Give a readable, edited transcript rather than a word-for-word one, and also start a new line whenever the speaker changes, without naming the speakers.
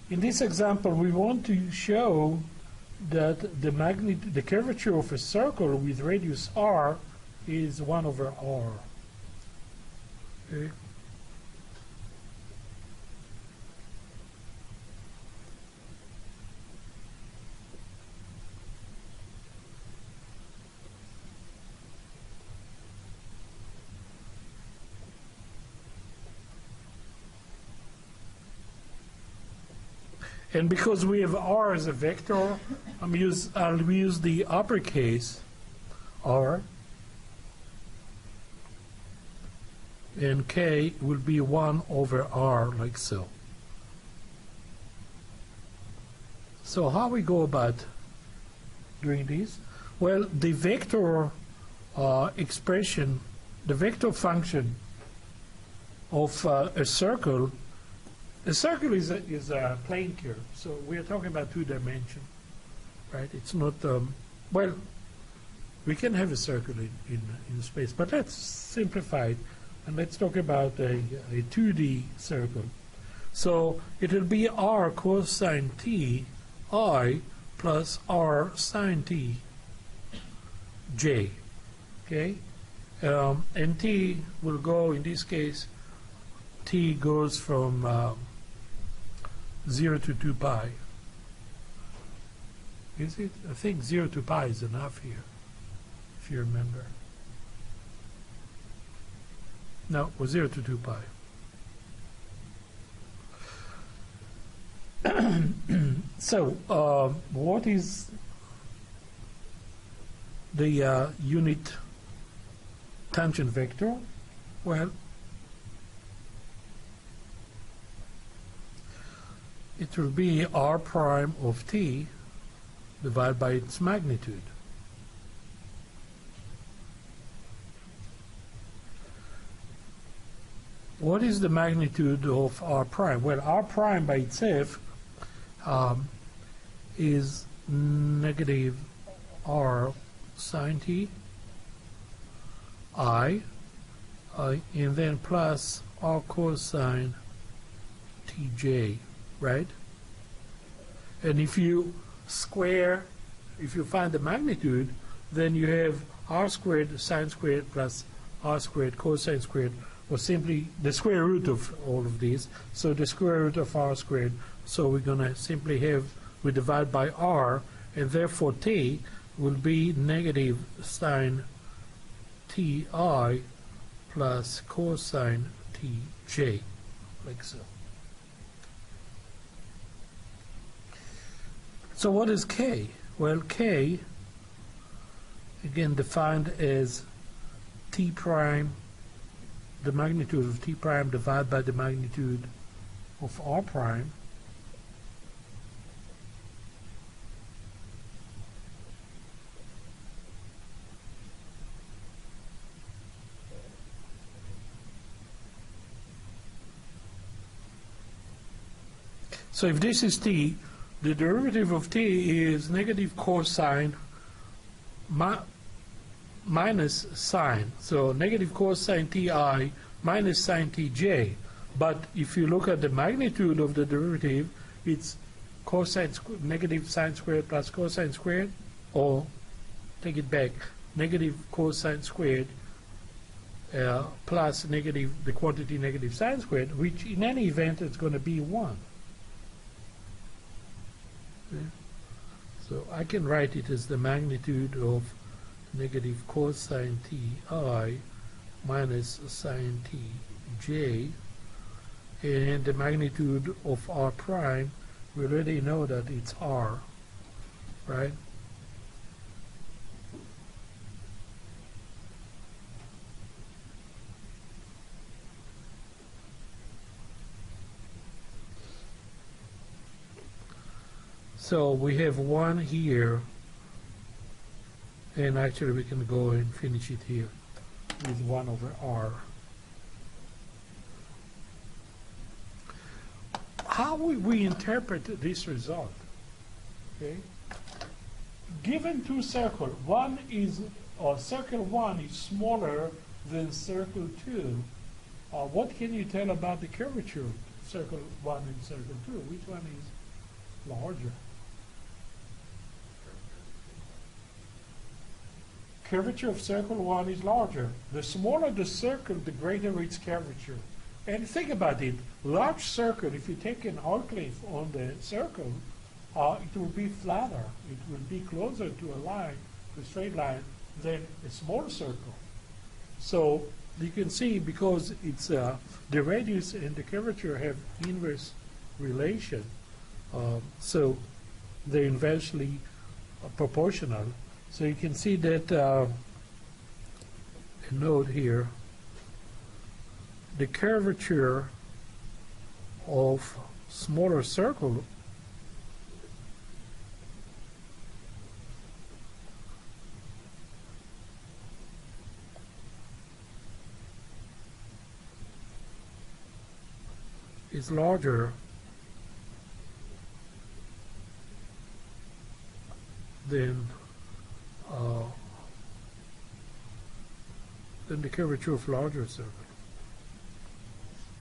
In this example, we want to show that the curvature of a circle with radius r is 1 over r. Okay. And because we have r as a vector, I'll use the uppercase r, and k will be 1 over r, like so. So how we go about doing this? Well, the vector expression, the vector function of a circle is a plane curve, so we are talking about 2 dimension, right? It's not well, we can have a circle in space, but let's simplify it and let's talk about a 2D circle. So it will be r cosine t I plus r sine t j, okay? And t will go, in this case, t goes from 0 to 2 pi. Is it? I think 0 to pi is enough here, if you remember. No, it was 0 to 2 pi. So, what is the unit tangent vector? Well, it will be r prime of t divided by its magnitude. What is the magnitude of r prime? Well, r prime by itself is negative r sine t I, and then plus r cosine tj, right? And if you find the magnitude, then you have r squared sine squared plus r squared cosine squared, or simply the square root of all of these. So the square root of r squared. So we're going to simply we divide by r, and therefore t will be negative sine ti plus cosine tj, like so. So what is k? Well, k, again defined as t prime, the magnitude of t prime divided by the magnitude of r prime. So if this is t, the derivative of t is negative cosine minus sine. So negative cosine ti minus sine tj. But if you look at the magnitude of the derivative, it's negative sine squared plus cosine squared, or take it back, negative cosine squared plus the quantity negative sine squared, which in any event is going to be 1. So I can write it as the magnitude of negative cosine ti minus sine tj, and the magnitude of r prime, we already know that it's r, right? So we have 1 here, and actually we can go and finish it here with 1 over r. How will we interpret this result? Okay. Given 2 circles, circle 1 is smaller than circle 2, What can you tell about the curvature of circle 1 and circle 2? Which one is larger? Curvature of circle 1 is larger. The smaller the circle, the greater its curvature. And think about it. Large circle, if you take an autoclave on the circle, it will be flatter. It will be closer to a line, to a straight line, than a small circle. So you can see, because it's the radius and the curvature have inverse relation, so they're inversely proportional. So you can see that a note here, the curvature of smaller circle is larger than the curvature of larger circle.